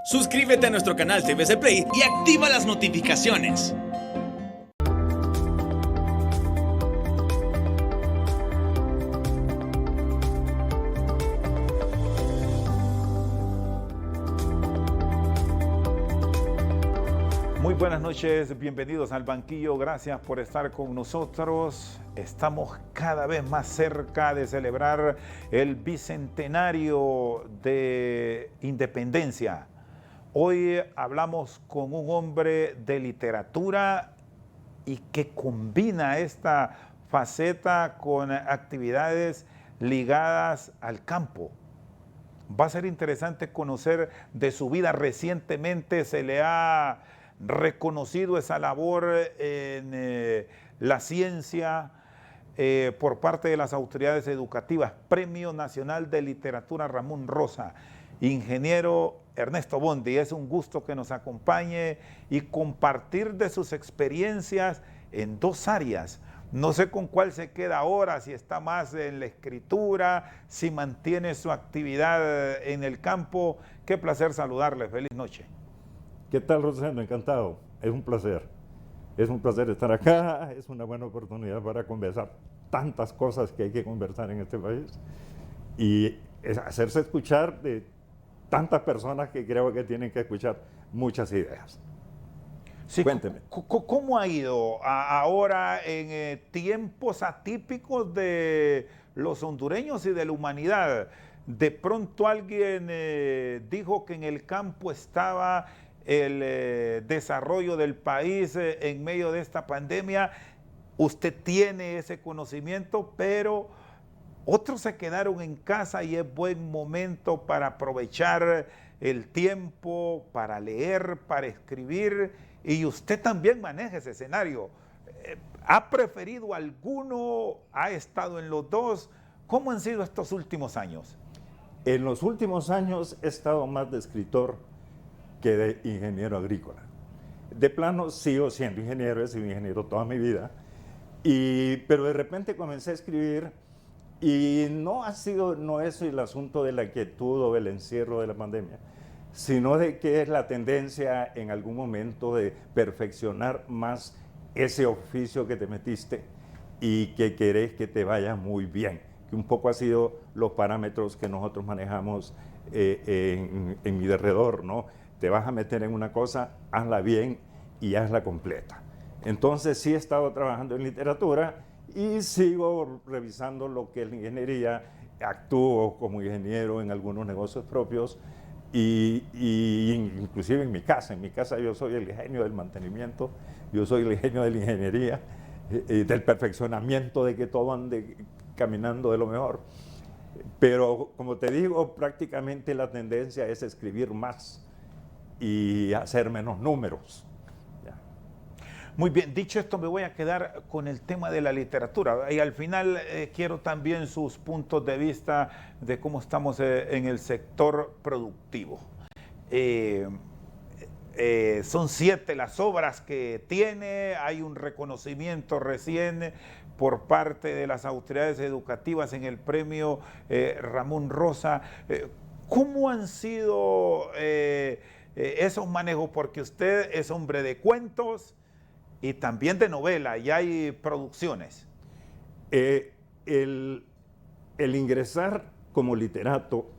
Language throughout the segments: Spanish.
Suscríbete a nuestro canal TVC Play y activa las notificaciones. Muy buenas noches, bienvenidos al banquillo, gracias por estar con nosotros. Estamos cada vez más cerca de celebrar el bicentenario de independencia. Hoy hablamos con un hombre de literatura y que combina esta faceta con actividades ligadas al campo. Va a ser interesante conocer de su vida. Recientemente se le ha reconocido esa labor en la ciencia por parte de las autoridades educativas. Premio Nacional de Literatura Ramón Rosa. Ingeniero Ernesto Bondi, es un gusto que nos acompañe y compartir de sus experiencias en dos áreas. No sé con cuál se queda ahora, si está más en la escritura, si mantiene su actividad en el campo. Qué placer saludarle, feliz noche. ¿Qué tal, Rosendo? Encantado, es un placer. Es un placer estar acá, es una buena oportunidad para conversar tantas cosas que hay que conversar en este país y hacerse escuchar de tantas personas que creo que tienen que escuchar muchas ideas. Sí, cuénteme. ¿Cómo ha ido ahora en tiempos atípicos de los hondureños y de la humanidad? De pronto alguien dijo que en el campo estaba el desarrollo del país en medio de esta pandemia. Usted tiene ese conocimiento, pero otros se quedaron en casa y es buen momento para aprovechar el tiempo, para leer, para escribir, y usted también maneja ese escenario. ¿Ha preferido alguno? ¿Ha estado en los dos? ¿Cómo han sido estos últimos años? En los últimos años he estado más de escritor que de ingeniero agrícola. De plano sigo siendo ingeniero, he sido ingeniero toda mi vida, pero de repente comencé a escribir. Y no es el asunto de la quietud o del encierro de la pandemia, sino de que es la tendencia en algún momento de perfeccionar más ese oficio que te metiste y que querés que te vaya muy bien, que un poco ha sido los parámetros que nosotros manejamos en mi derredor, ¿no? Te vas a meter en una cosa, hazla bien y hazla completa. Entonces sí he estado trabajando en literatura y sigo revisando lo que es la ingeniería, actúo como ingeniero en algunos negocios propios y inclusive en mi casa yo soy el genio del mantenimiento, yo soy el genio de la ingeniería, del perfeccionamiento, de que todo ande caminando de lo mejor. Pero como te digo, prácticamente la tendencia es escribir más y hacer menos números. Muy bien, dicho esto, me voy a quedar con el tema de la literatura y al final quiero también sus puntos de vista de cómo estamos en el sector productivo. Son 7 las obras que tiene, hay un reconocimiento recién por parte de las autoridades educativas en el premio Ramón Rosa. ¿Cómo han sido esos manejos? Porque usted es hombre de cuentos y también de novela, y hay producciones. El ingresar como literato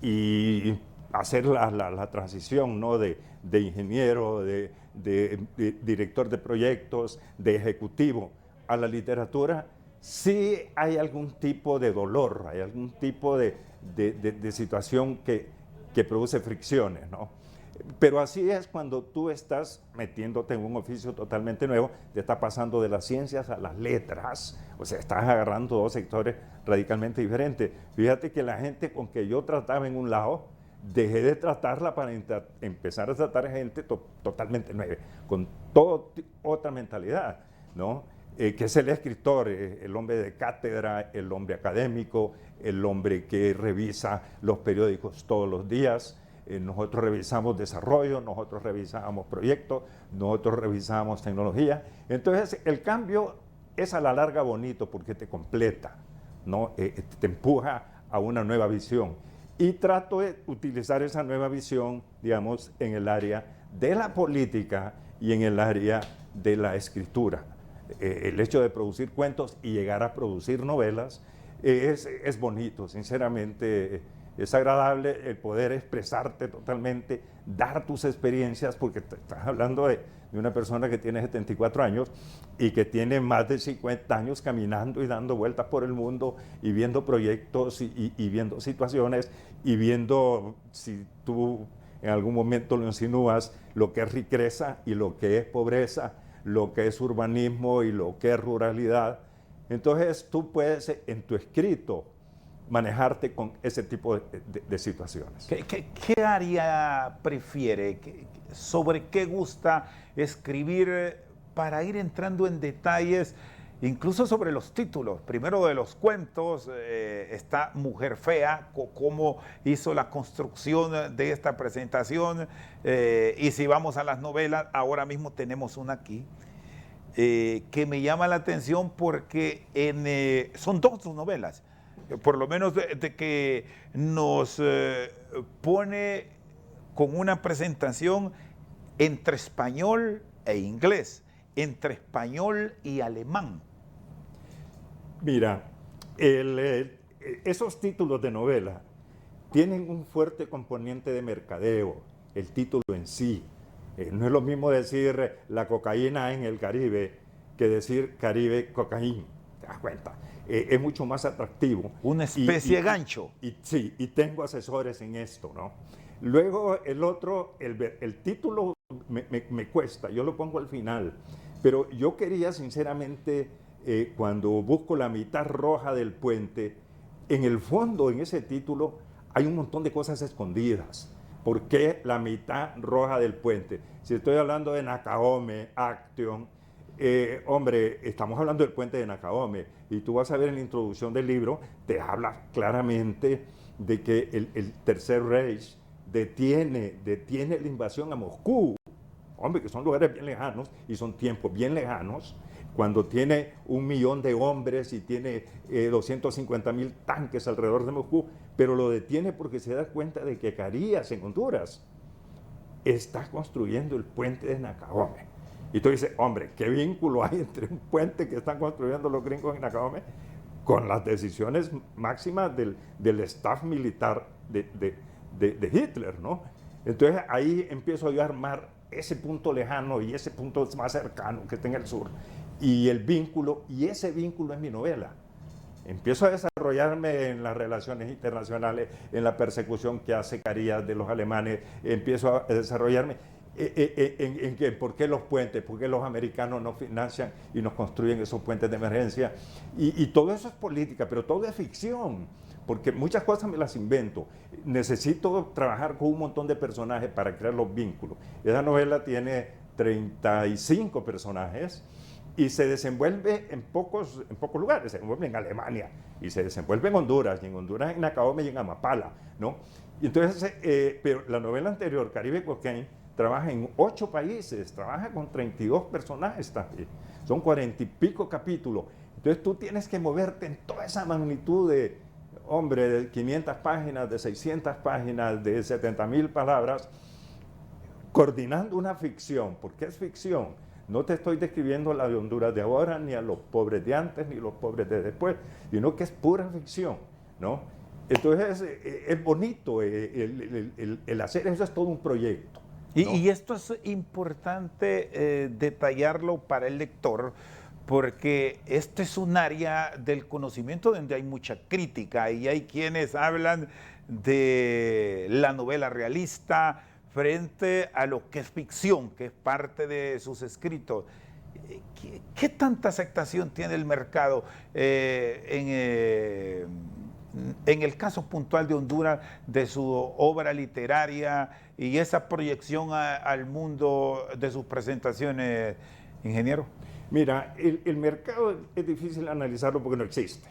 y hacer la transición, ¿no? de ingeniero, de director de proyectos, de ejecutivo a la literatura, sí hay algún tipo de dolor, hay algún tipo de situación que produce fricciones, ¿no? Pero así es cuando tú estás metiéndote en un oficio totalmente nuevo, te está pasando de las ciencias a las letras, o sea, estás agarrando dos sectores radicalmente diferentes. Fíjate que la gente con que yo trataba en un lado, dejé de tratarla para empezar a tratar a gente totalmente nueva, con otra mentalidad, ¿no? Que es el escritor, el hombre de cátedra, el hombre académico, el hombre que revisa los periódicos todos los días. Nosotros revisamos desarrollo, nosotros revisamos proyectos, nosotros revisamos tecnología. Entonces, el cambio es a la larga bonito porque te completa, ¿no? Te empuja a una nueva visión. Y trato de utilizar esa nueva visión, digamos, en el área de la política y en el área de la escritura. El hecho de producir cuentos y llegar a producir novelas es bonito, sinceramente. Es agradable el poder expresarte totalmente, dar tus experiencias, porque estás hablando de una persona que tiene 74 años y que tiene más de 50 años caminando y dando vueltas por el mundo y viendo proyectos y viendo situaciones y viendo, si tú en algún momento lo insinúas, lo que es riqueza y lo que es pobreza, lo que es urbanismo y lo que es ruralidad. Entonces tú puedes en tu escrito manejarte con ese tipo de situaciones. ¿Qué área prefiere? ¿Sobre qué gusta escribir para ir entrando en detalles, incluso sobre los títulos? Primero de los cuentos está Mujer Fea, cómo hizo la construcción de esta presentación, y si vamos a las novelas, ahora mismo tenemos una aquí, que me llama la atención porque son dos novelas, por lo menos de que nos pone con una presentación entre español e inglés, entre español y alemán. Mira, esos títulos de novela tienen un fuerte componente de mercadeo, el título en sí. No es lo mismo decir la cocaína en el Caribe que decir Caribe cocaína, ¿te das cuenta? Es mucho más atractivo. Una especie de gancho. Sí, y tengo asesores en esto, ¿no? Luego el otro, el título me cuesta, yo lo pongo al final, pero yo quería sinceramente, cuando busco la mitad roja del puente, en el fondo, en ese título, hay un montón de cosas escondidas. ¿Por qué la mitad roja del puente? Si estoy hablando de Nakaome, Action, hombre, estamos hablando del puente de Nakaome, y tú vas a ver en la introducción del libro, te habla claramente de que el Tercer Reich detiene la invasión a Moscú, hombre, que son lugares bien lejanos y son tiempos bien lejanos, cuando tiene 1 millón de hombres y tiene 250.000 tanques alrededor de Moscú, pero lo detiene porque se da cuenta de que Carías, en Honduras, está construyendo el puente de Nakaome. Y tú dices, hombre, ¿qué vínculo hay entre un puente que están construyendo los gringos en Nakaome con las decisiones máximas del staff militar de Hitler, ¿no? Entonces ahí empiezo yo a armar ese punto lejano y ese punto más cercano que está en el sur, y el vínculo, y ese vínculo es mi novela. Empiezo a desarrollarme en las relaciones internacionales, en la persecución que hace Carías de los alemanes, empiezo a desarrollarme en por qué los puentes, por qué los americanos nos financian y nos construyen esos puentes de emergencia. Y todo eso es política, pero todo es ficción, porque muchas cosas me las invento. Necesito trabajar con un montón de personajes para crear los vínculos. Esa novela tiene 35 personajes, y se desenvuelve en pocos lugares. Se desenvuelve en Alemania, y se desenvuelve en Honduras, y en Honduras en Nakaome y en Amapala, ¿no? Y entonces, pero la novela anterior, Caribe Cocaine, trabaja en 8 países, trabaja con 32 personajes también. Son 40 y pico capítulos. Entonces tú tienes que moverte en toda esa magnitud de, hombre, de 500 páginas, de 600 páginas, de 70.000 palabras, coordinando una ficción, porque es ficción. No te estoy describiendo la de Honduras de ahora, ni a los pobres de antes, ni los pobres de después, sino que es pura ficción, ¿no? Entonces es bonito, el hacer eso es todo un proyecto, ¿no? Y esto es importante detallarlo para el lector, porque este es un área del conocimiento donde hay mucha crítica, y hay quienes hablan de la novela realista frente a lo que es ficción, que es parte de sus escritos. ¿Qué tanta aceptación tiene el mercado en el caso puntual de Honduras, de su obra literaria y esa proyección al mundo de sus presentaciones, ingeniero? Mira, el mercado es difícil analizarlo porque no existe.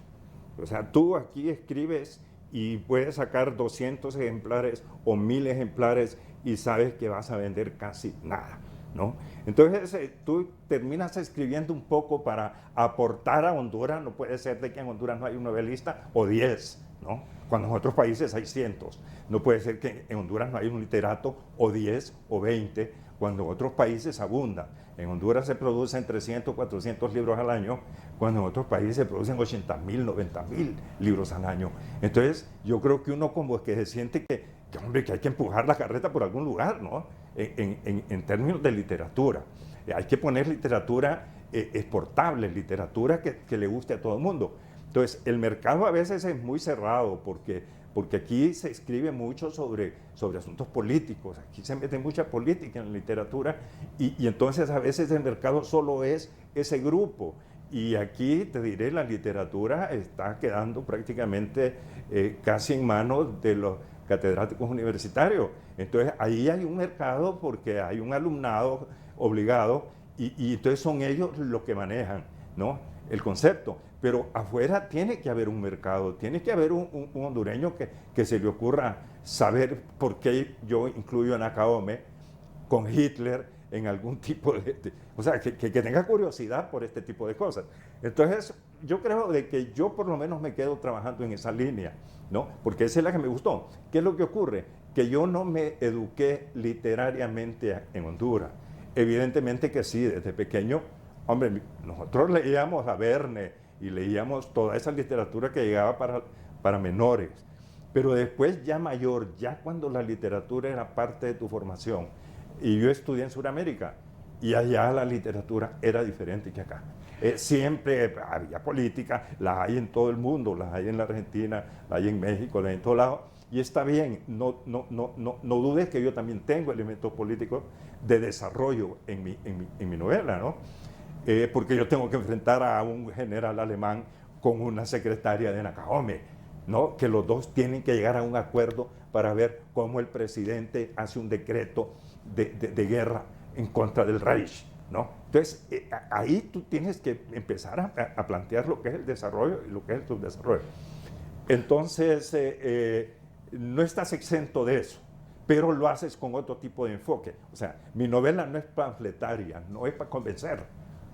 O sea, tú aquí escribes y puedes sacar 200 ejemplares o 1000 ejemplares y sabes que vas a vender casi nada, ¿no? Entonces tú terminas escribiendo un poco para aportar a Honduras. No puede ser de que en Honduras no hay un novelista o 10, ¿no? cuando en otros países hay cientos. No puede ser que en Honduras no haya un literato o 10 o 20, cuando en otros países abunda. En Honduras se producen 300, 400 libros al año, cuando en otros países se producen 80.000, 90.000 libros al año. Entonces, yo creo que uno como que se siente hombre, que hay que empujar la carreta por algún lugar, ¿no? En términos de literatura. Hay que poner literatura exportable, literatura que le guste a todo el mundo. Entonces, el mercado a veces es muy cerrado porque aquí se escribe mucho sobre asuntos políticos, aquí se mete mucha política en la literatura y entonces a veces el mercado solo es ese grupo. Y aquí, te diré, la literatura está quedando prácticamente casi en manos de los catedráticos universitarios. Entonces, ahí hay un mercado porque hay un alumnado obligado y entonces son ellos los que manejan, ¿no?, el concepto. Pero afuera tiene que haber un mercado, tiene que haber un hondureño que se le ocurra saber por qué yo incluyo a Nakahome con Hitler en algún tipo o sea, que tenga curiosidad por este tipo de cosas. Entonces, yo creo de que yo por lo menos me quedo trabajando en esa línea, ¿no? Porque esa es la que me gustó. ¿Qué es lo que ocurre? Que yo no me eduqué literariamente en Honduras. Evidentemente que sí, desde pequeño, hombre, nosotros leíamos a Verne y leíamos toda esa literatura que llegaba para menores. Pero después, ya mayor, ya cuando la literatura era parte de tu formación, y yo estudié en Sudamérica, y allá la literatura era diferente que acá. Siempre había política, la hay en todo el mundo, la hay en la Argentina, la hay en México, la hay en todos lados, y está bien, no dudes que yo también tengo elementos políticos de desarrollo en mi novela, ¿no? Porque yo tengo que enfrentar a un general alemán con una secretaria de Nakahome, ¿no? Que los dos tienen que llegar a un acuerdo para ver cómo el presidente hace un decreto de guerra en contra del Reich, ¿no? Entonces, ahí tú tienes que empezar a plantear lo que es el desarrollo y lo que es el subdesarrollo. Entonces, no estás exento de eso, pero lo haces con otro tipo de enfoque. O sea, mi novela no es panfletaria, no es para convencer,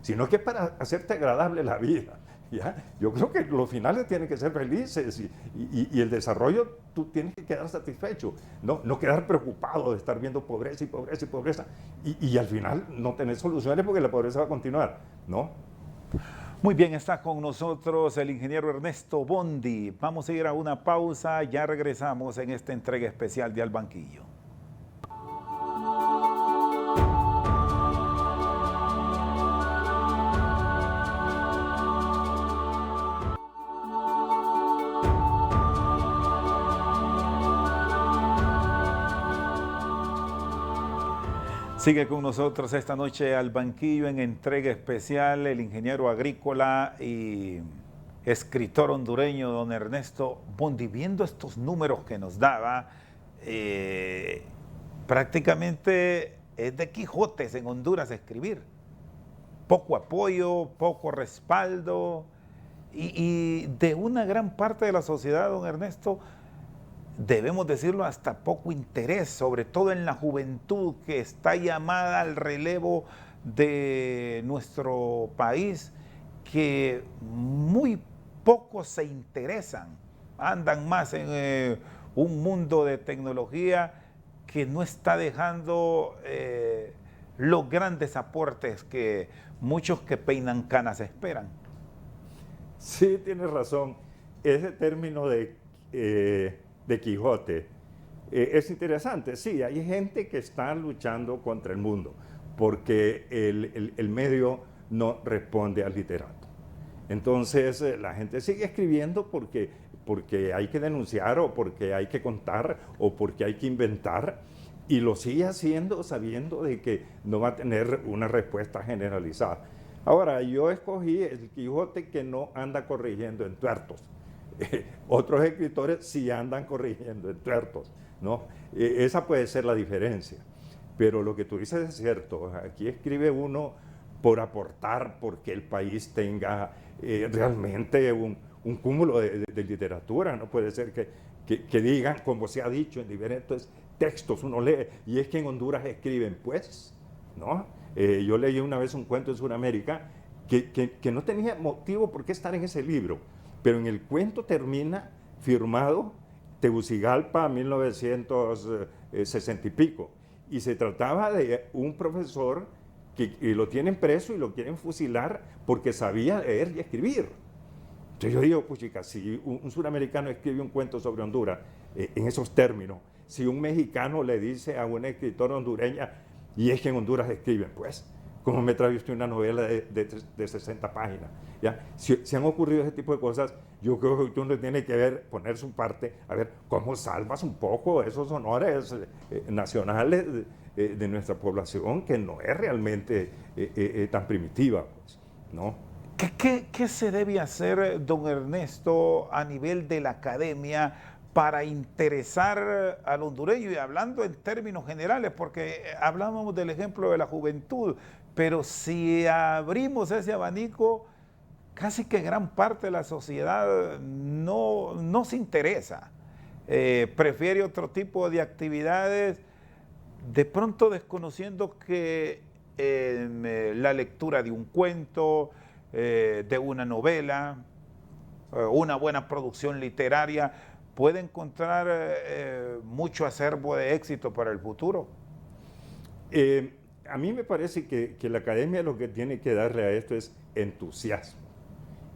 sino que es para hacerte agradable la vida, ¿ya? Yo creo que los finales tienen que ser felices y el desarrollo tú tienes que quedar satisfecho, no quedar preocupado de estar viendo pobreza y pobreza y pobreza y al final no tener soluciones porque la pobreza va a continuar, ¿no? Muy bien, está con nosotros el ingeniero Ernesto Bondi. Vamos a ir a una pausa, ya regresamos en esta entrega especial de Al Banquillo. Sigue con nosotros esta noche Al Banquillo en entrega especial el ingeniero agrícola y escritor hondureño don Ernesto Bondi. Viendo estos números que nos daba, prácticamente es de Quijotes en Honduras escribir. Poco apoyo, poco respaldo y de una gran parte de la sociedad, don Ernesto, debemos decirlo, hasta poco interés, sobre todo en la juventud que está llamada al relevo de nuestro país, que muy pocos se interesan, andan más en un mundo de tecnología que no está dejando los grandes aportes que muchos que peinan canas esperan. Sí, tienes razón. Ese término de Quijote es interesante. Sí, hay gente que está luchando contra el mundo porque el medio no responde al literato. Entonces la gente sigue escribiendo porque hay que denunciar o porque hay que contar o porque hay que inventar y lo sigue haciendo sabiendo de que no va a tener una respuesta generalizada. Ahora, yo escogí el Quijote que no anda corrigiendo entuertos. Otros escritores sí andan corrigiendo entuertos, ¿no? Esa puede ser la diferencia. Pero lo que tú dices es cierto. Aquí escribe uno por aportar, porque el país tenga realmente un cúmulo de literatura. No puede ser que digan, como se ha dicho en diferentes textos, uno lee, y es que en Honduras escriben, pues, ¿no? Yo leí una vez un cuento en Sudamérica que no tenía motivo por qué estar en ese libro. Pero en el cuento termina firmado Tegucigalpa, 1960 y pico. Y se trataba de un profesor que lo tienen preso y lo quieren fusilar porque sabía leer y escribir. Entonces yo digo, puchica, si un suramericano escribe un cuento sobre Honduras en esos términos, si un mexicano le dice a una escritora hondureña, y es que en Honduras escriben, pues, ¿cómo me trae usted una novela de 60 páginas? ¿Ya? Si han ocurrido ese tipo de cosas, yo creo que uno tiene que poner su parte, a ver cómo salvas un poco esos honores nacionales de nuestra población, que no es realmente tan primitiva, pues, ¿no? ¿Qué se debe hacer, don Ernesto, a nivel de la academia para interesar al hondureño? Y hablando en términos generales, porque hablábamos del ejemplo de la juventud, pero si abrimos ese abanico, casi que gran parte de la sociedad no se interesa. Prefiere otro tipo de actividades, de pronto desconociendo que la lectura de un cuento, de una novela, una buena producción literaria, puede encontrar mucho acervo de éxito para el futuro. A mí me parece que la academia lo que tiene que darle a esto es entusiasmo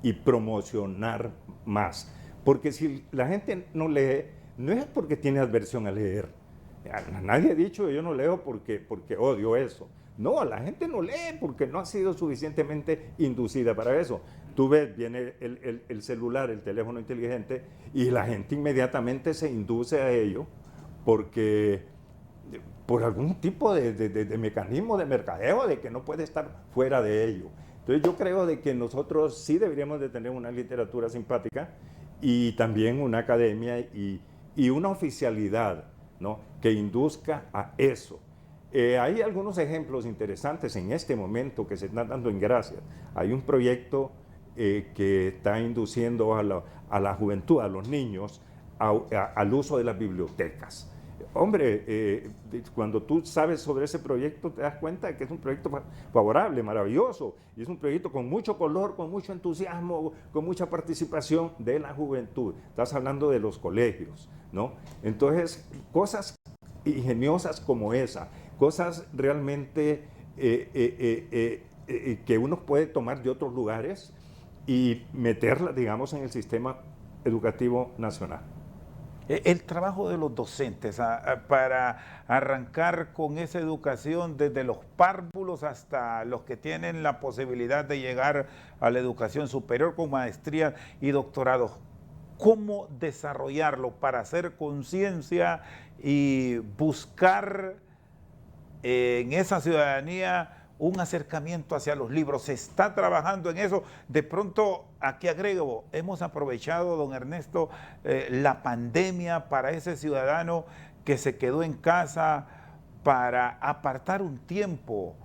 y promocionar más. Porque si la gente no lee, no es porque tiene aversión a leer. Nadie ha dicho yo no leo porque odio eso. No, la gente no lee porque no ha sido suficientemente inducida para eso. Tú ves, viene el celular, el teléfono inteligente, y la gente inmediatamente se induce a ello porque por algún tipo de mecanismo de mercadeo, de que no puede estar fuera de ello. Entonces yo creo de que nosotros sí deberíamos de tener una literatura simpática y también una academia y una oficialidad, ¿no?, que induzca a eso. Hay algunos ejemplos interesantes en este momento que se están dando en Gracias. Hay un proyecto que está induciendo a la juventud, a los niños, al uso de las bibliotecas. Hombre, cuando tú sabes sobre ese proyecto te das cuenta de que es un proyecto favorable, maravilloso, y es un proyecto con mucho color, con mucho entusiasmo, con mucha participación de la juventud. Estás hablando de los colegios, ¿no? Entonces, cosas ingeniosas como esa, cosas realmente que uno puede tomar de otros lugares y meterlas, digamos, en el sistema educativo nacional. El trabajo de los docentes para arrancar con esa educación desde los párvulos hasta los que tienen la posibilidad de llegar a la educación superior con maestría y doctorado. ¿Cómo desarrollarlo para hacer conciencia y buscar en esa ciudadanía un acercamiento hacia los libros? ¿Se está trabajando en eso? De pronto, aquí agrego, hemos aprovechado, don Ernesto, la pandemia para ese ciudadano que se quedó en casa para apartar un tiempo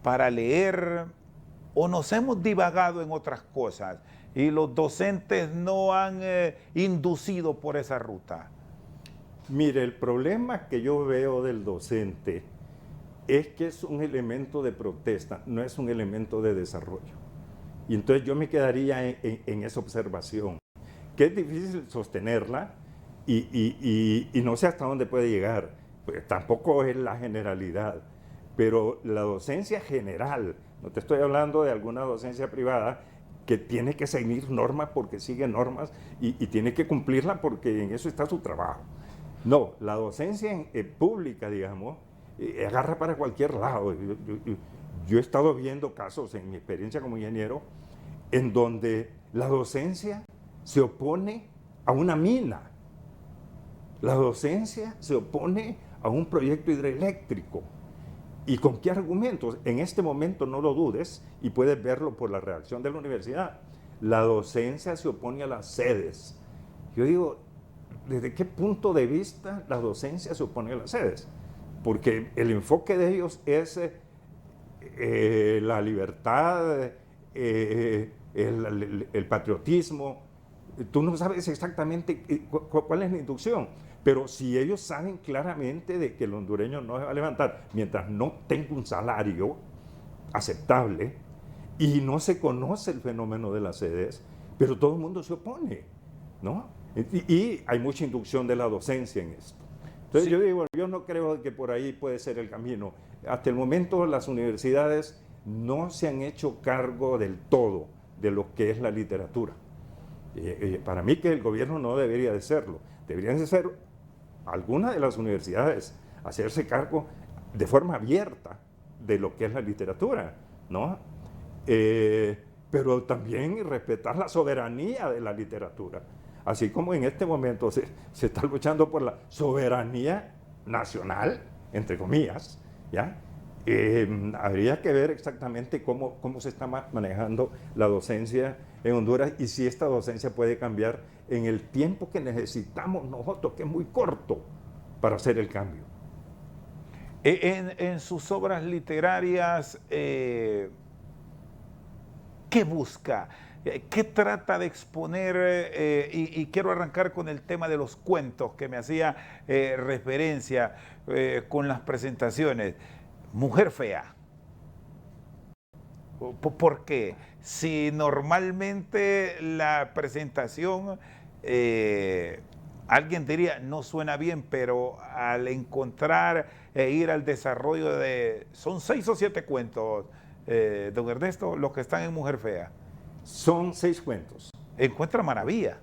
para leer, o nos hemos divagado en otras cosas y los docentes no han inducido por esa ruta. Mire, el problema que yo veo del docente es que es un elemento de protesta, no es un elemento de desarrollo. Y entonces yo me quedaría en esa observación, que es difícil sostenerla y no sé hasta dónde puede llegar, pues tampoco es la generalidad, pero la docencia general, no te estoy hablando de alguna docencia privada que tiene que seguir normas porque sigue normas y tiene que cumplirla porque en eso está su trabajo. No, la docencia pública, digamos, agarra para cualquier lado. Yo he estado viendo casos en mi experiencia como ingeniero en donde la docencia se opone a una mina, la docencia se opone a un proyecto hidroeléctrico. ¿Y con qué argumentos? En este momento no lo dudes y puedes verlo por la reacción de la universidad. La docencia se opone a las sedes. Yo digo, ¿desde qué punto de vista la docencia se opone a las sedes? Porque el enfoque de ellos es la libertad, el patriotismo. Tú no sabes exactamente cuál es la inducción, pero si ellos saben claramente de que el hondureño no se va a levantar mientras no tenga un salario aceptable y no se conoce el fenómeno de las sedes, pero todo el mundo se opone, ¿no? Y hay mucha inducción de la docencia en esto. Entonces Sí. yo digo, yo no creo que por ahí puede ser el camino. Hasta el momento las universidades no se han hecho cargo del todo de lo que es la literatura. Para mí que el gobierno no debería de serlo. Deberían de ser algunas de las universidades hacerse cargo de forma abierta de lo que es la literatura, ¿no? Pero también respetar la soberanía de la literatura. Así como en este momento se está luchando por la soberanía nacional, entre comillas, ¿ya? Habría que ver exactamente cómo se está manejando la docencia en Honduras y si esta docencia puede cambiar en el tiempo que necesitamos nosotros, que es muy corto, para hacer el cambio. En sus obras literarias, ¿qué busca? ¿Qué trata de exponer? Y quiero arrancar con el tema de los cuentos que me hacía referencia con las presentaciones. Mujer fea. ¿Por qué? Si normalmente la presentación, alguien diría, no suena bien, pero al encontrar e ir al desarrollo de... Son 6 o 7 cuentos, don Ernesto, los que están en Mujer Fea. Son 6 cuentos. Encuentra maravilla.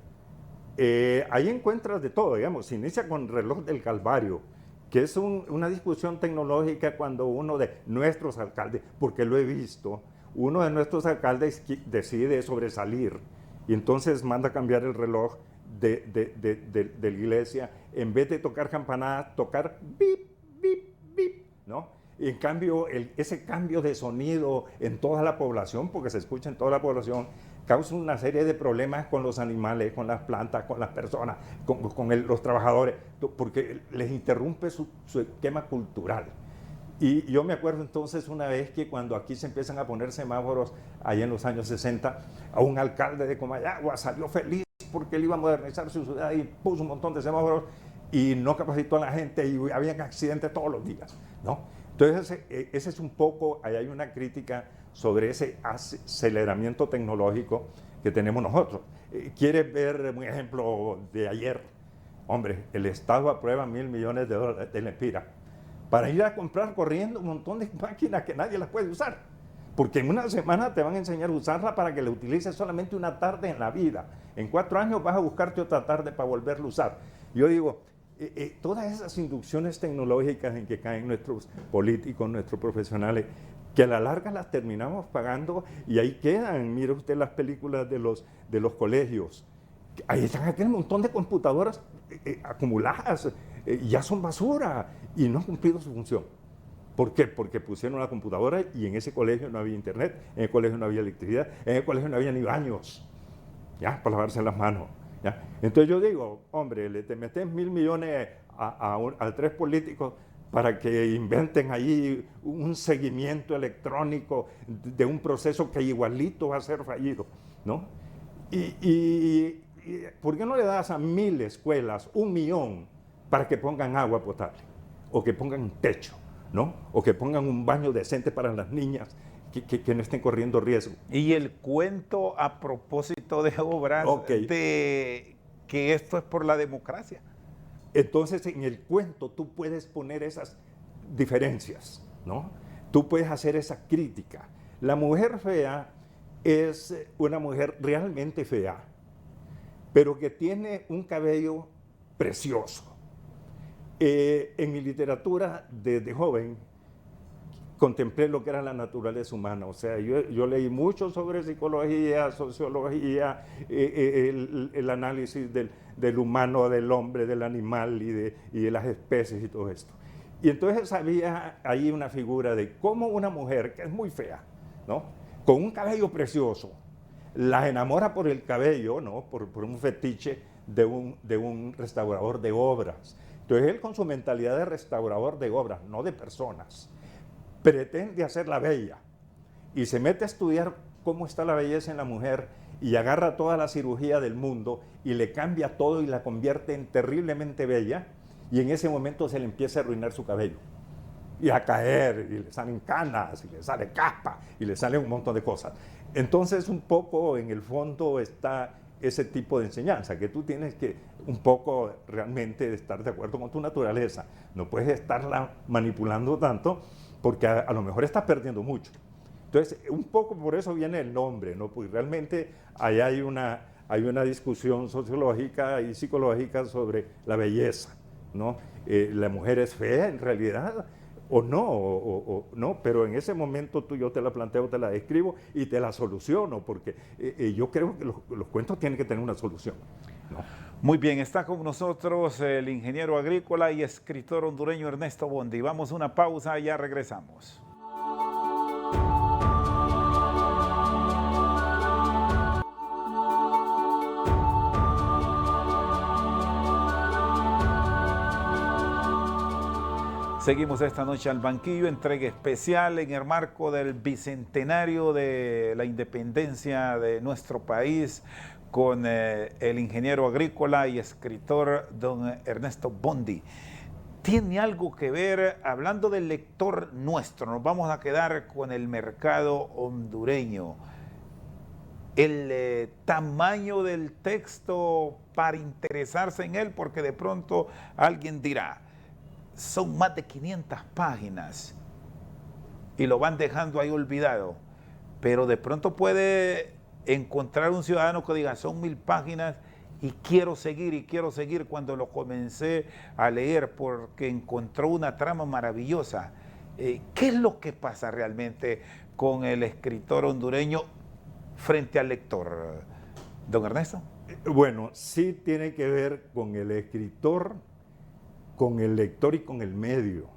Ahí encuentras de todo, digamos. Se inicia con Reloj del Calvario, que es una discusión tecnológica cuando uno de nuestros alcaldes, porque lo he visto, uno de nuestros alcaldes decide sobresalir y entonces manda cambiar el reloj de la iglesia, en vez de tocar campanadas, tocar bip, bip, bip, ¿no? Y en cambio, ese cambio de sonido en toda la población, porque se escucha en toda la población, causa una serie de problemas con los animales, con las plantas, con las personas, con los trabajadores, porque les interrumpe su esquema cultural. Y yo me acuerdo entonces una vez que cuando aquí se empiezan a poner semáforos, allá en los años 60, a un alcalde de Comayagua salió feliz porque él iba a modernizar su ciudad y puso un montón de semáforos y no capacitó a la gente y había accidentes todos los días, ¿no? Entonces, ese es un poco, ahí hay una crítica sobre ese aceleramiento tecnológico que tenemos nosotros. ¿Quieres ver un ejemplo de ayer? Hombre, el Estado aprueba $1.000 millones de lempiras para ir a comprar corriendo un montón de máquinas que nadie las puede usar. Porque en una semana te van a enseñar a usarla para que la utilices solamente una tarde en la vida. En 4 años vas a buscarte otra tarde para volverla a usar. Yo digo, todas esas inducciones tecnológicas en que caen nuestros políticos, nuestros profesionales, que a la larga las terminamos pagando y ahí quedan. Mire usted las películas de los colegios. Ahí están aquel montón de computadoras acumuladas, ya son basura y no han cumplido su función. ¿Por qué? Porque pusieron la computadora y en ese colegio no había internet, en el colegio no había electricidad, en el colegio no había ni baños, ¿ya? Para lavarse las manos, ¿ya? Entonces yo digo, hombre, te metes $1.000 millones a 3 políticos para que inventen ahí un seguimiento electrónico de un proceso que igualito va a ser fallido, ¿no? Y ¿por qué no le das a 1.000 escuelas $1 millón para que pongan agua potable o que pongan un techo, ¿no? O que pongan un baño decente para las niñas que no estén corriendo riesgo? Y el cuento a propósito de obras, de que esto es por la democracia. Entonces, en el cuento tú puedes poner esas diferencias, ¿no? Tú puedes hacer esa crítica. La mujer fea es una mujer realmente fea, pero que tiene un cabello precioso. En mi literatura, desde joven, contemplé lo que era la naturaleza humana. O sea, yo leí mucho sobre psicología, sociología, el análisis del humano, del hombre, del animal y de las especies y todo esto. Y entonces había ahí una figura de cómo una mujer, que es muy fea, ¿no? Con un cabello precioso, la enamora por el cabello, ¿no? Por un fetiche de un restaurador de obras. Entonces él, con su mentalidad de restaurador de obras, no de personas, pretende hacerla bella y se mete a estudiar cómo está la belleza en la mujer y agarra toda la cirugía del mundo y le cambia todo y la convierte en terriblemente bella, y en ese momento se le empieza a arruinar su cabello y a caer, y le salen canas, y le sale caspa, y le salen un montón de cosas. Entonces, un poco en el fondo está ese tipo de enseñanza, que tú tienes que un poco realmente estar de acuerdo con tu naturaleza. No puedes estarla manipulando tanto porque a lo mejor estás perdiendo mucho. Entonces, un poco por eso viene el nombre, ¿no? Porque realmente ahí hay una discusión sociológica y psicológica sobre la belleza, ¿no? La mujer es fea en realidad, o no, no, pero en ese momento yo te la planteo, te la describo y te la soluciono, porque yo creo que los cuentos tienen que tener una solución, ¿no? Muy bien, está con nosotros el ingeniero agrícola y escritor hondureño Ernesto Bondi. Vamos a una pausa y ya regresamos. Seguimos esta noche al banquillo, entrega especial en el marco del bicentenario de la independencia de nuestro país con el ingeniero agrícola y escritor don Ernesto Bondi. Tiene algo que ver, hablando del lector nuestro, nos vamos a quedar con el mercado hondureño. El tamaño del texto para interesarse en él, porque de pronto alguien dirá, son más de 500 páginas y lo van dejando ahí olvidado, pero de pronto puede encontrar un ciudadano que diga, son 1000 páginas y quiero seguir cuando lo comencé a leer porque encontró una trama maravillosa. ¿Qué es lo que pasa realmente con el escritor hondureño frente al lector, don Ernesto? Bueno, sí tiene que ver con el escritor, con el lector y con el medio.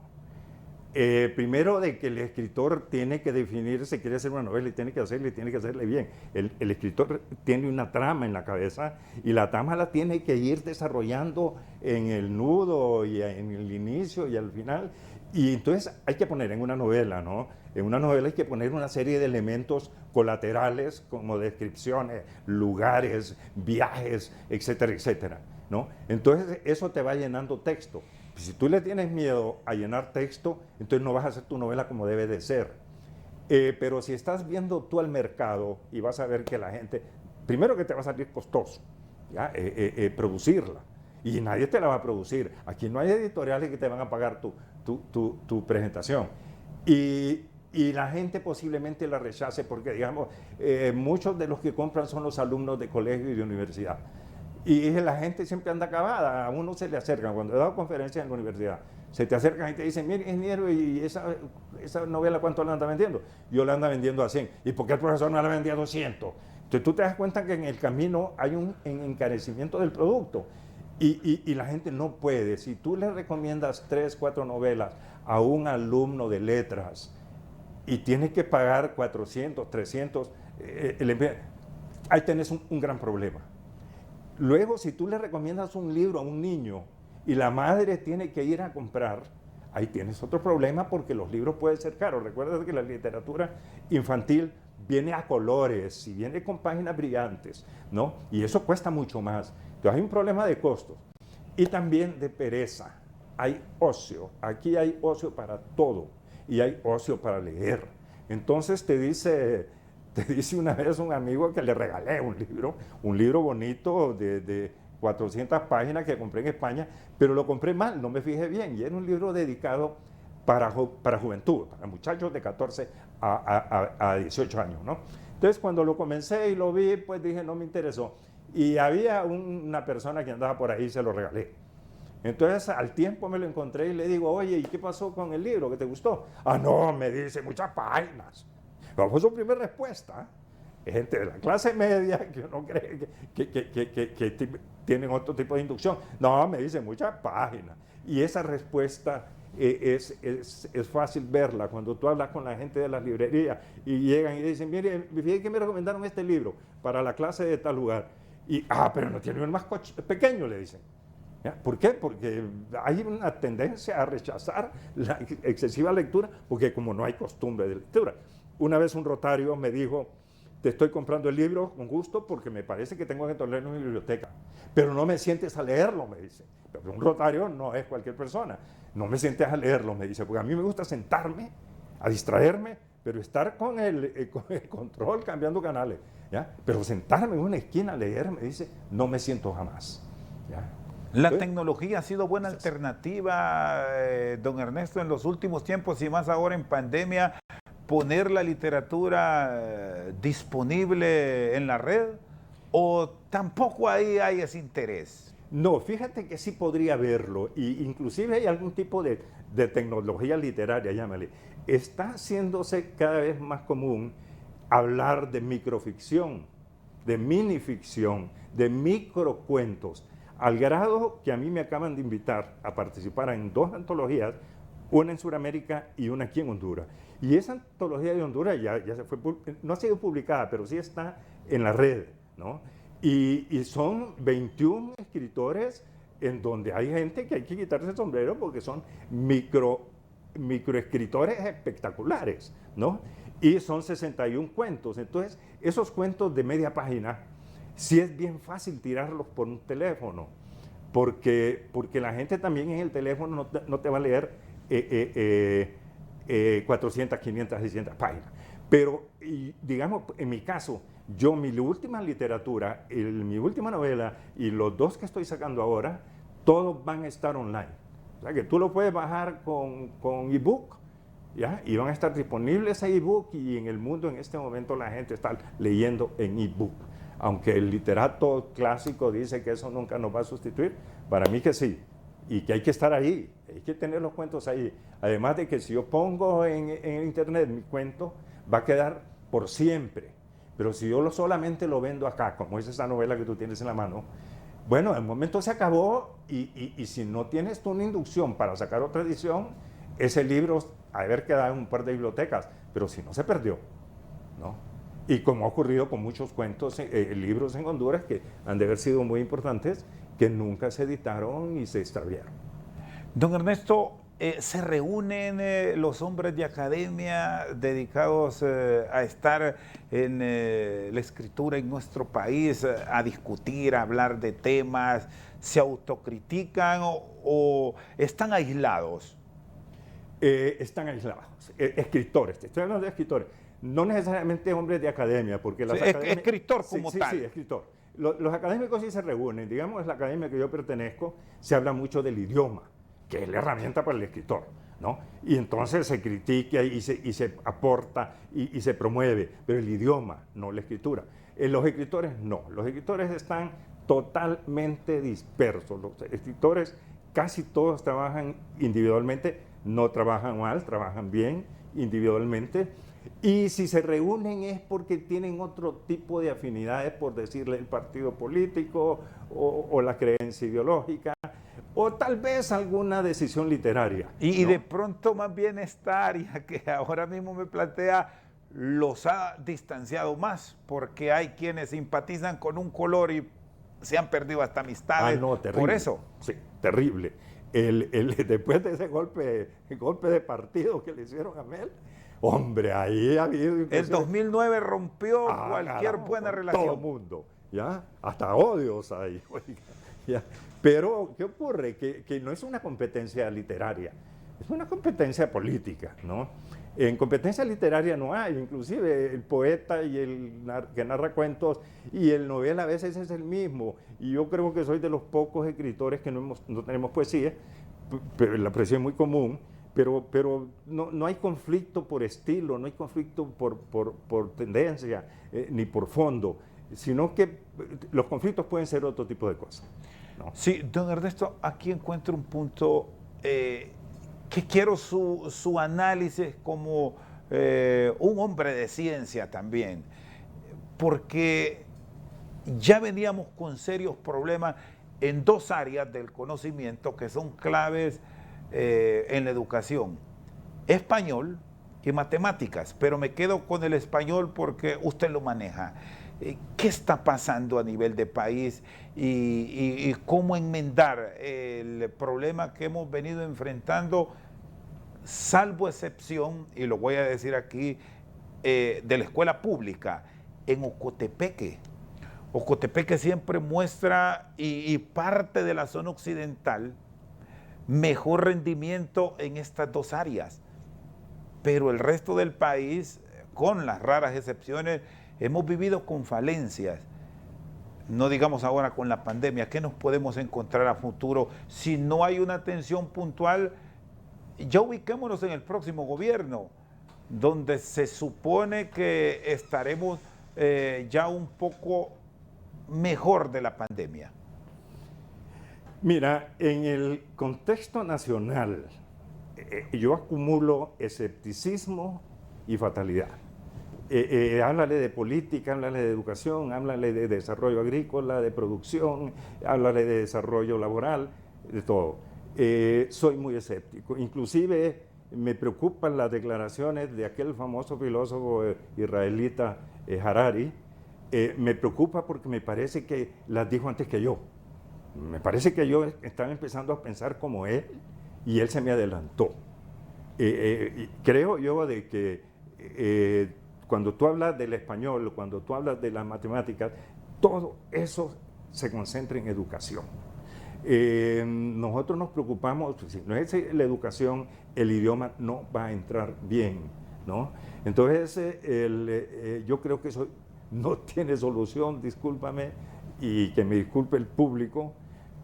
Primero, de que el escritor tiene que definir si quiere hacer una novela y tiene que hacerle bien. El escritor tiene una trama en la cabeza y la trama la tiene que ir desarrollando en el nudo y en el inicio y al final. Y entonces hay que poner en una novela, ¿no? En una novela hay que poner una serie de elementos colaterales como descripciones, lugares, viajes, etcétera, etcétera, ¿no? Entonces eso te va llenando texto. Si tú le tienes miedo a llenar texto, entonces no vas a hacer tu novela como debe de ser. Pero si estás viendo tú al mercado y vas a ver que la gente, primero que te va a salir costoso, ¿ya? Producirla, y nadie te la va a producir. Aquí no hay editoriales que te van a pagar tu presentación. Y la gente posiblemente la rechace porque, digamos, muchos de los que compran son los alumnos de colegio y de universidad. Y la gente siempre anda acabada, a uno se le acercan, cuando he dado conferencias en la universidad, se te acercan y te dicen, mire, ingeniero, ¿y esa novela cuánto la anda vendiendo? Yo la ando vendiendo a 100. ¿Y por qué el profesor no la vendía a 200? Entonces tú te das cuenta que en el camino hay un encarecimiento del producto y la gente no puede. Si tú le recomiendas 3, 4 novelas a un alumno de letras y tiene que pagar 400, 300, ahí tenés un gran problema. Luego, si tú le recomiendas un libro a un niño y la madre tiene que ir a comprar, ahí tienes otro problema porque los libros pueden ser caros. Recuerda que la literatura infantil viene a colores y viene con páginas brillantes, ¿no? Y eso cuesta mucho más. Entonces hay un problema de costos y también de pereza. Hay ocio. Aquí hay ocio para todo y hay ocio para leer. Entonces te dice una vez un amigo que le regalé un libro bonito de 400 páginas que compré en España, pero lo compré mal, no me fijé bien, y era un libro dedicado para juventud, para muchachos de 14 a 18 años, ¿no? Entonces cuando lo comencé y lo vi, pues dije, no me interesó. Y había una persona que andaba por ahí y se lo regalé. Entonces al tiempo me lo encontré y le digo, oye, ¿y qué pasó con el libro? ¿Que te gustó? Ah, no, me dice, muchas páginas. Vamos a su primera respuesta. Gente de la clase media que uno cree que tienen otro tipo de inducción. No, me dice muchas páginas. Y esa respuesta es fácil verla cuando tú hablas con la gente de las librerías y llegan y dicen, mire, fíjate que me recomendaron este libro para la clase de tal lugar. Y, pero no tiene uno más pequeño, le dicen. ¿Ya? ¿Por qué? Porque hay una tendencia a rechazar la excesiva lectura, porque como no hay costumbre de lectura. Una vez un rotario me dijo, te estoy comprando el libro con gusto porque me parece que tengo que tenerlo en mi biblioteca, pero no me sientes a leerlo, me dice. Pero un rotario no es cualquier persona. No me sientes a leerlo, me dice, porque a mí me gusta sentarme, a distraerme, pero estar con el control cambiando canales. ¿ya? Pero sentarme en una esquina a leer, me dice, no me siento jamás. ¿Ya? La tecnología ha sido buena alternativa, don Ernesto, en los últimos tiempos y más ahora en pandemia, poner la literatura disponible en la red, o tampoco ahí hay ese interés. No, fíjate que sí podría verlo, y inclusive hay algún tipo de tecnología literaria, llámale. Está haciéndose cada vez más común hablar de microficción, de minificción, de microcuentos, al grado que a mí me acaban de invitar a participar en 2 antologías, una en Sudamérica y una aquí en Honduras. Y esa antología de Honduras ya se fue, no ha sido publicada, pero sí está en la red, ¿no? Y son 21 escritores en donde hay gente que hay que quitarse el sombrero porque son microescritores espectaculares, ¿no? Y son 61 cuentos. Entonces, esos cuentos de media página, sí es bien fácil tirarlos por un teléfono, porque la gente también en el teléfono no te va a leer 400, 500, 600 páginas. Pero, digamos, en mi caso, mi última literatura, mi última novela y los 2 que estoy sacando ahora, todos van a estar online. O sea, que tú lo puedes bajar con ebook, ¿ya? Y van a estar disponibles a ebook, y en el mundo en este momento la gente está leyendo en ebook. Aunque el literato clásico dice que eso nunca nos va a sustituir, para mí que sí. Y que hay que estar ahí, hay que tener los cuentos ahí. Además de que si yo pongo en internet mi cuento, va a quedar por siempre. Pero si yo solamente lo vendo acá, como es esa novela que tú tienes en la mano, bueno, el momento se acabó, y si no tienes tú una inducción para sacar otra edición, ese libro ha de haber quedado en un par de bibliotecas, pero si no, se perdió, ¿no? Y como ha ocurrido con muchos cuentos, libros en Honduras que han de haber sido muy importantes, que nunca se editaron y se extraviaron. Don Ernesto, ¿se reúnen los hombres de academia dedicados a estar en la escritura en nuestro país, a discutir, a hablar de temas? ¿Se autocritican o están aislados? Están aislados, escritores, te estoy hablando de escritores, no necesariamente hombres de academia, porque las academias... Escritor como tal. Sí, escritor. Los académicos sí se reúnen, digamos, en la academia que yo pertenezco, se habla mucho del idioma, que es la herramienta para el escritor, ¿no? Y entonces se critica y se aporta y se promueve, pero el idioma, no la escritura. Los escritores no, los escritores están totalmente dispersos. Los escritores casi todos trabajan individualmente, no trabajan mal, trabajan bien individualmente, y si se reúnen es porque tienen otro tipo de afinidades, por decirle el partido político o la creencia ideológica, o tal vez alguna decisión literaria. Y ¿no? de pronto más bien esta área que ahora mismo me plantea los ha distanciado más, porque hay quienes simpatizan con un color y se han perdido hasta amistades. No, terrible. Por eso. Sí, terrible. Después de ese golpe de partido que le hicieron a Mel, hombre, ahí ha habido... El 2009 rompió cualquier caramba, buena con relación. todo el mundo, ¿ya? Hasta odios hay. Oiga, ¿ya? Pero, ¿qué ocurre? Que no es una competencia literaria, es una competencia política, ¿no? En competencia literaria no hay, inclusive el poeta y que narra cuentos y el novela a veces es el mismo. Y yo creo que soy de los pocos escritores que no tenemos poesía, pero la poesía es muy común, pero no hay conflicto por estilo, no hay conflicto por tendencia, ni por fondo, sino que los conflictos pueden ser otro tipo de cosas, ¿no? Sí, don Ernesto, aquí encuentro un punto que quiero su análisis como un hombre de ciencia también, porque ya veníamos con serios problemas en 2 áreas del conocimiento que son claves en la educación: español y matemáticas, pero me quedo con el español porque usted lo maneja. ¿Qué está pasando a nivel de país y cómo enmendar el problema que hemos venido enfrentando, salvo excepción, y lo voy a decir aquí, de la escuela pública en Ocotepeque? Ocotepeque siempre muestra, y parte de la zona occidental, mejor rendimiento en estas 2 áreas, pero el resto del país, con las raras excepciones, hemos vivido con falencias. No digamos ahora con la pandemia, ¿qué nos podemos encontrar a futuro si no hay una atención puntual? Ya ubiquémonos en el próximo gobierno, donde se supone que estaremos ya un poco mejor de la pandemia. Mira, en el contexto nacional, yo acumulo escepticismo y fatalidad. Háblale de política, háblale de educación, háblale de desarrollo agrícola, de producción, háblale de desarrollo laboral, de todo. Soy muy escéptico. Inclusive me preocupan las declaraciones de aquel famoso filósofo israelita Harari. Me preocupa porque me parece que las dijo antes que yo. Me parece que yo estaba empezando a pensar como él y él se me adelantó. Creo yo de que cuando tú hablas del español, cuando tú hablas de las matemáticas, todo eso se concentra en educación. Nosotros nos preocupamos, si no es la educación, el idioma no va a entrar bien, ¿no? Entonces, yo creo que eso no tiene solución, discúlpame, y que me disculpe el público,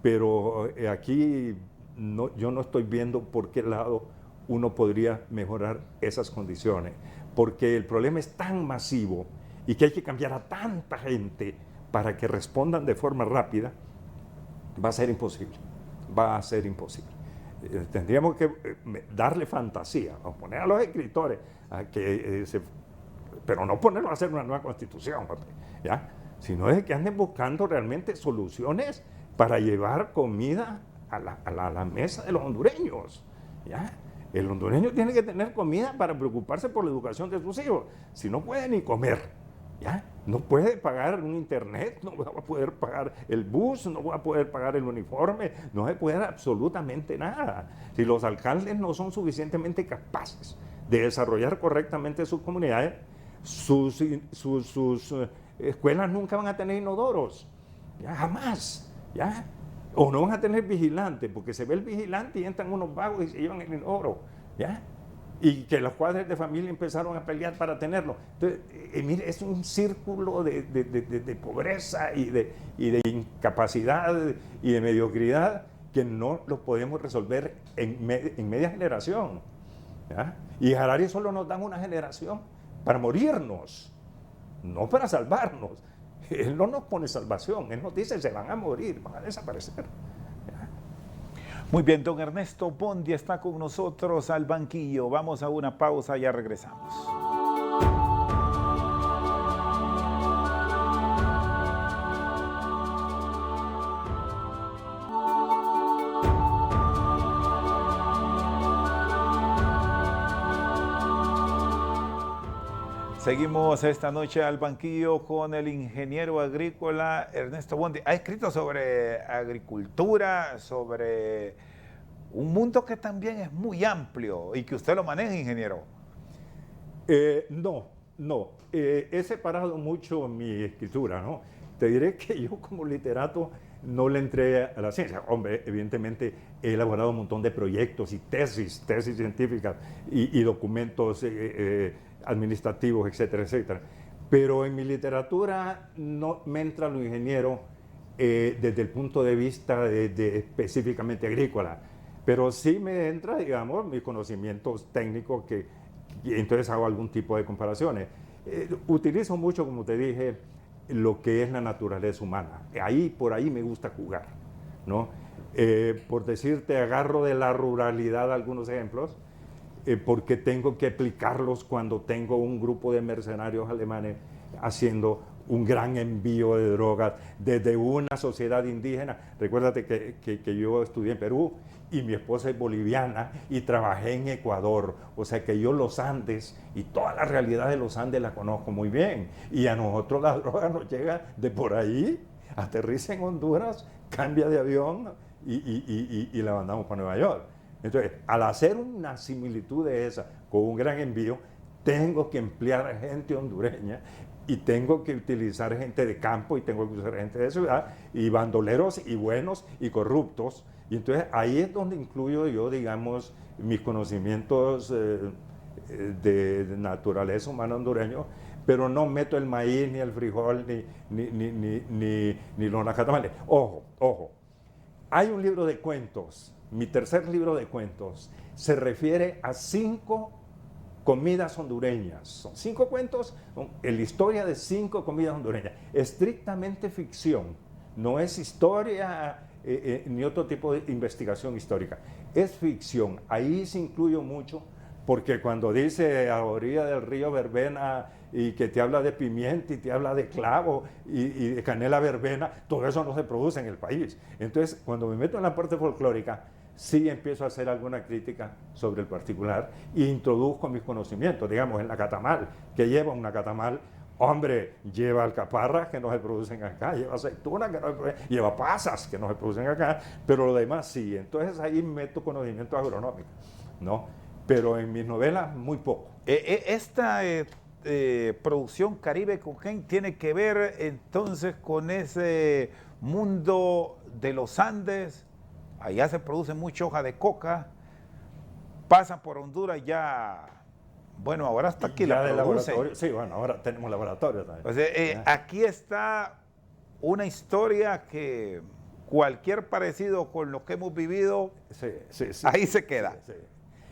pero aquí yo no estoy viendo por qué lado uno podría mejorar esas condiciones, porque el problema es tan masivo y que hay que cambiar a tanta gente para que respondan de forma rápida. Va a ser imposible, va a ser imposible. Tendríamos que darle fantasía, o poner a los escritores a que pero no ponerlos a hacer una nueva constitución, ¿ya? Sino es que anden buscando realmente soluciones para llevar comida a la mesa de los hondureños, ¿ya? El hondureño tiene que tener comida para preocuparse por la educación de sus hijos, si no puede ni comer, ¿ya? No puede pagar un internet, no va a poder pagar el bus, no va a poder pagar el uniforme, no va a poder absolutamente nada. Si los alcaldes no son suficientemente capaces de desarrollar correctamente sus comunidades, sus escuelas nunca van a tener inodoros, ya, jamás, ¿ya? O no van a tener vigilantes, porque se ve el vigilante y entran unos vagos y se llevan el inodoro, ¿ya? Y que los padres de familia empezaron a pelear para tenerlo. Entonces, mire, es un círculo de pobreza y de incapacidad y de mediocridad que no lo podemos resolver en media generación, ¿ya? Y Harari solo nos dan una generación para morirnos, no para salvarnos. Él no nos pone salvación, él nos dice se van a morir, van a desaparecer. Muy bien, don Ernesto Bondi está con nosotros al banquillo. Vamos a una pausa, ya regresamos. Seguimos esta noche al banquillo con el ingeniero agrícola Ernesto Bondi. Ha escrito sobre agricultura, sobre un mundo que también es muy amplio y que usted lo maneja, ingeniero. No. He separado mucho mi escritura, ¿no? Te diré que yo como literato no le entré a la ciencia. Hombre, evidentemente he elaborado un montón de proyectos y tesis científicas y documentos administrativos, etcétera, etcétera. Pero en mi literatura no me entra lo ingeniero desde el punto de vista de específicamente agrícola, pero sí me entra, digamos, mis conocimientos técnicos y entonces hago algún tipo de comparaciones. Utilizo mucho, como te dije, lo que es la naturaleza humana. Por ahí me gusta jugar, ¿no? Por decirte, agarro de la ruralidad algunos ejemplos, porque tengo que aplicarlos cuando tengo un grupo de mercenarios alemanes haciendo un gran envío de drogas desde una sociedad indígena. Recuérdate que yo estudié en Perú y mi esposa es boliviana y trabajé en Ecuador. O sea que yo los Andes y toda la realidad de los Andes la conozco muy bien. Y a nosotros la droga nos llega de por ahí, aterriza en Honduras, cambia de avión y la mandamos para Nueva York. Entonces, al hacer una similitud de esa con un gran envío, tengo que emplear gente hondureña y tengo que utilizar gente de campo y tengo que usar gente de ciudad y bandoleros y buenos y corruptos. Y entonces ahí es donde incluyo yo, digamos, mis conocimientos de naturaleza humana hondureño, pero no meto el maíz, ni el frijol, ni los nacatamales. Ojo, ojo. Hay un libro de cuentos, mi tercer libro de cuentos, se refiere a 5 comidas hondureñas. Son 5 cuentos, la historia de 5 comidas hondureñas. Estrictamente ficción, no es historia ni otro tipo de investigación histórica. Es ficción, ahí se incluye mucho, porque cuando dice a la orilla del río verbena y que te habla de pimienta y te habla de clavo y de canela verbena, todo eso no se produce en el país. Entonces, cuando me meto en la parte folclórica, sí empiezo a hacer alguna crítica sobre el particular e introduzco mis conocimientos, digamos, en la catamal, que lleva una catamal. Hombre, lleva alcaparras que no se producen acá, lleva aceitunas que no se producen, lleva pasas que no se producen acá, pero lo demás sí. Entonces ahí meto conocimientos agronómicos, ¿no? Pero en mis novelas muy poco. Esta producción Caribe Cooking tiene que ver entonces con ese mundo de los Andes. Allá se produce mucha hoja de coca, pasan por Honduras ya, bueno, ahora hasta aquí ya la producen. Sí, bueno, ahora tenemos laboratorio también. O sea, aquí está una historia que cualquier parecido con lo que hemos vivido, sí, ahí se queda. Sí.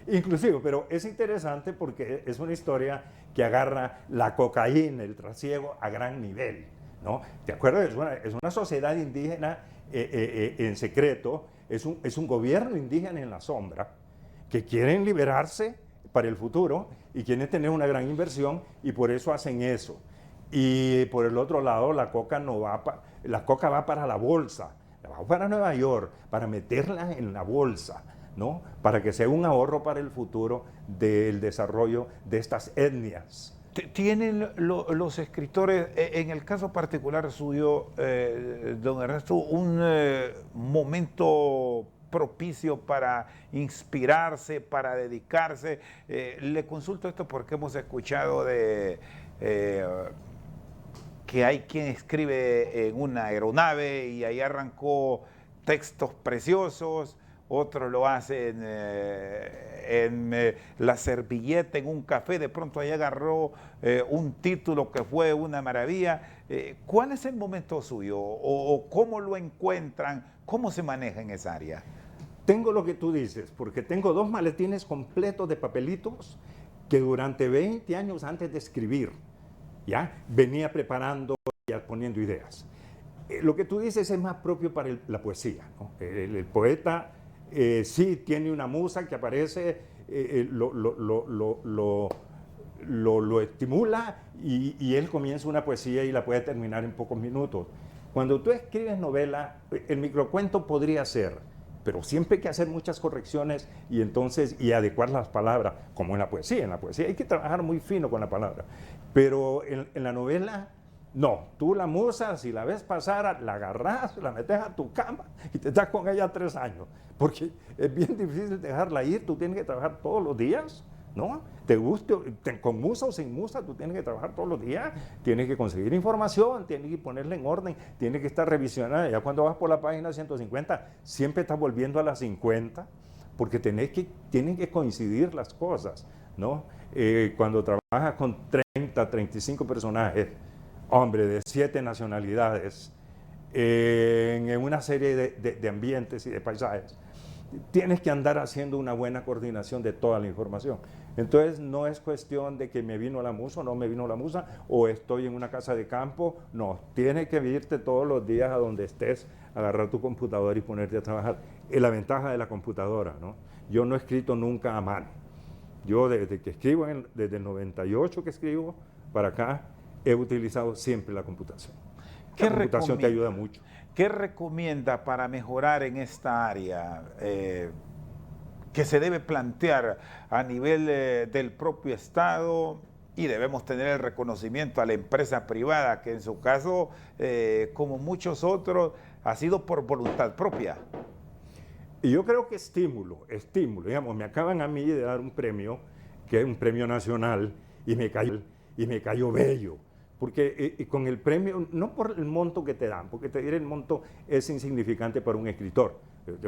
Inclusive, pero es interesante porque es una historia que agarra la cocaína, el trasiego a gran nivel, ¿no? ¿Te acuerdas? Es una sociedad indígena en secreto, es un gobierno indígena en la sombra, que quieren liberarse para el futuro y quieren tener una gran inversión y por eso hacen eso. Y por el otro lado, la coca va para la bolsa, va para Nueva York, para meterla en la bolsa, ¿no? Para que sea un ahorro para el futuro del desarrollo de estas etnias. ¿Tienen los escritores, en el caso particular suyo, don Ernesto, un momento propicio para inspirarse, para dedicarse? Le consulto esto porque hemos escuchado de que hay quien escribe en una aeronave y ahí arrancó textos preciosos, otros lo hacen en la servilleta, en un café, de pronto ahí agarró un título que fue una maravilla. ¿Cuál es el momento suyo? ¿O cómo lo encuentran? ¿Cómo se maneja en esa área? Tengo lo que tú dices, porque tengo 2 maletines completos de papelitos que durante 20 años antes de escribir, ¿ya? Venía preparando y poniendo ideas. Lo que tú dices es más propio para la poesía, ¿no? El poeta sí tiene una musa que aparece, lo estimula y él comienza una poesía y la puede terminar en pocos minutos. Cuando tú escribes novela, el microcuento podría ser, pero siempre hay que hacer muchas correcciones y adecuar las palabras, como en la poesía. En la poesía hay que trabajar muy fino con la palabra, pero en la novela, no. Tú la musa, si la ves pasar, la agarras, la metes a tu cama y te estás con ella 3 años, porque es bien difícil dejarla ir. Tú tienes que trabajar todos los días, ¿no? Te guste, con musa o sin musa, tú tienes que trabajar todos los días, tienes que conseguir información, tienes que ponerla en orden, tienes que estar revisionada. Ya cuando vas por la página 150, siempre estás volviendo a la 50, porque tienen que coincidir las cosas, ¿no? Cuando trabajas con 30, 35 personajes, hombre, de 7 nacionalidades, en una serie de ambientes y de paisajes, tienes que andar haciendo una buena coordinación de toda la información. Entonces no es cuestión de que me vino la musa o no me vino la musa, o estoy en una casa de campo. No, tienes que irte todos los días a donde estés, agarrar tu computadora y ponerte a trabajar. Es la ventaja de la computadora, ¿no? Yo no he escrito nunca a mano. Yo desde que escribo, desde el 98 que escribo para acá, he utilizado siempre la computación. La computación te ayuda mucho. ¿Qué recomienda para mejorar en esta área que se debe plantear a nivel del propio Estado? Y debemos tener el reconocimiento a la empresa privada, que en su caso, como muchos otros, ha sido por voluntad propia. Y yo creo que estímulo, digamos, me acaban a mí de dar un premio, que es un premio nacional, y me cayó bello. Porque con el premio, no por el monto que te dan, porque te diré el monto es insignificante para un escritor.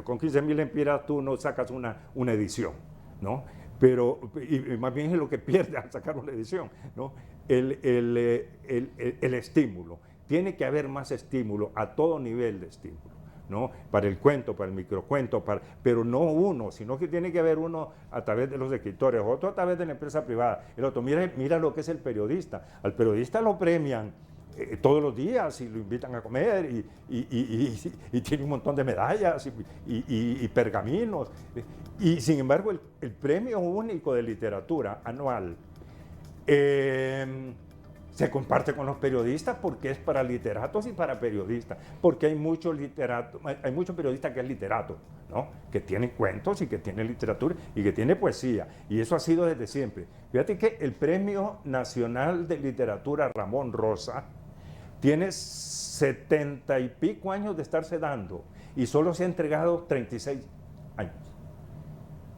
Con 15,000 empiras tú no sacas una edición, ¿no? pero y más bien es lo que pierde al sacar una edición, ¿no? El estímulo. Tiene que haber más estímulo a todo nivel de estímulo, ¿no? Para el cuento, para el microcuento, pero no uno, sino que tiene que haber uno a través de los escritores, otro a través de la empresa privada, el otro, mira lo que es el periodista. Al periodista lo premian todos los días y lo invitan a comer y tiene un montón de medallas y pergaminos. Y sin embargo, el premio único de literatura anual se comparte con los periodistas porque es para literatos y para periodistas, porque hay muchos periodistas que es literato, ¿no? Que tienen cuentos y que tienen literatura y que tiene poesía, y eso ha sido desde siempre. Fíjate que el Premio Nacional de Literatura Ramón Rosa tiene 70 y pico años de estarse dando y solo se ha entregado 36 años.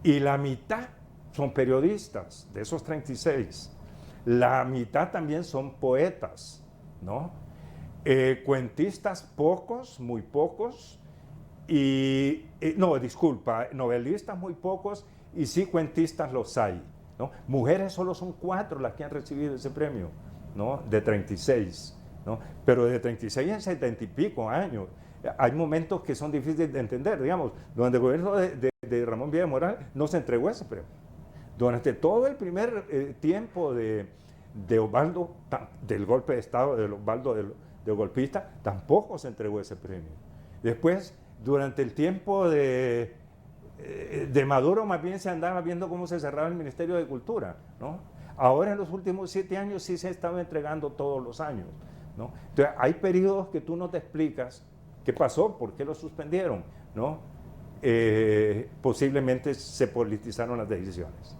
Y la mitad son periodistas de esos 36. La mitad también son poetas, ¿no? Cuentistas pocos, muy pocos, novelistas muy pocos, y sí cuentistas los hay, ¿no? Mujeres solo son 4 las que han recibido ese premio, ¿no? De 36, ¿no? Pero de 36 en 70 y pico años. Hay momentos que son difíciles de entender, digamos, durante el gobierno de Ramón Villa Moral no se entregó ese premio. Durante todo el primer tiempo de Osvaldo, del golpe de Estado, de Osvaldo del golpista, tampoco se entregó ese premio. Después, durante el tiempo de Maduro, más bien se andaba viendo cómo se cerraba el Ministerio de Cultura, ¿no? Ahora, en los últimos 7 años, sí se ha estado entregando todos los años, ¿no? Entonces, hay periodos que tú no te explicas qué pasó, por qué lo suspendieron, ¿no? Posiblemente se politizaron las decisiones,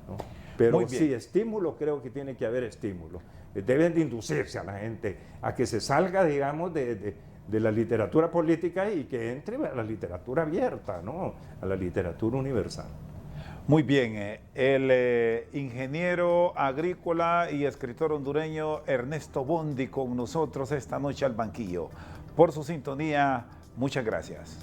¿no? Pero sí, estímulo, creo que tiene que haber estímulo. Deben de inducirse a la gente a que se salga, digamos, de la literatura política y que entre a la literatura abierta, ¿no? A la literatura universal. Muy bien, el ingeniero agrícola y escritor hondureño Ernesto Bondi con nosotros esta noche al banquillo. Por su sintonía, muchas gracias.